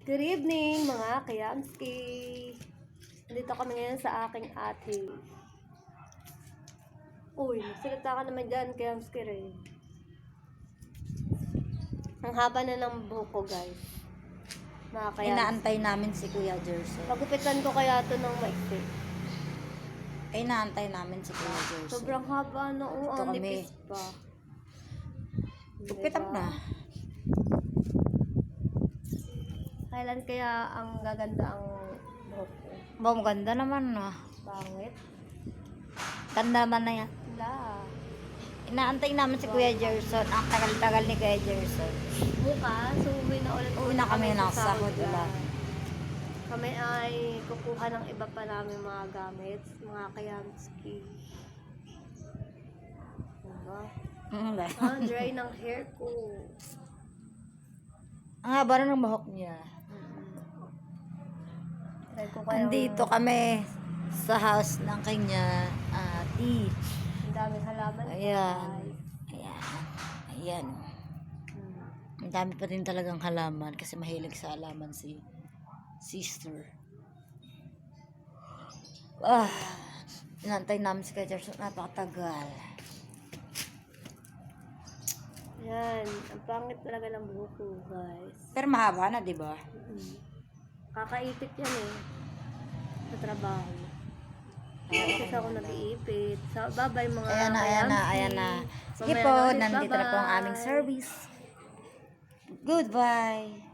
Good evening mga kayamski. Nandito kami ngayon sa aking ate. Uy, magsalita ka naman dyan kayamski rin. Ang haba na ng buhok ko guys. Mga kayamski. Inaantay namin si Kuya Jerson. Pagupitan ko kaya ito ng maiksi. Inaantay namin si Kuya Jerson. Sobrang haba na Ito ang kami. nipis pa. Gupitan na. Kailan kaya ang gaganda ang buhok ko? Ba, maganda naman na. Pangit? Ganda naman na yan. Wala. Inaantay namin si Kuya Jerson. Ang tagal-tagal ni Kuya Jerson. Bukas, uwi na ulit. Uwi na kami ng sa sahod ulan. Kami ay kukuha ng iba pa namin mga gamit, mga kayamski. Diba? Ang dry ng hair ko. Ang haba na ng buhok niya. Try ko kaya. Andito kami sa house ng kanya ate. Ang daming halaman. Ayan. Ayan. Ang dami pa din talagang halaman kasi mahilig sa halaman si sister. Inantay namin si Kuya Jerson. Napakatagal. Yan. Ang pangit talaga ng buhok ko, guys. Pero mahaba na, di ba? Kakaipit yan eh. Sa trabaho. Kasi ako nag-iipit. So, bye-bye mga Ayan na. Sige Mamaya po, na ulit. nandito na po ang Bye-bye. aming service. Goodbye.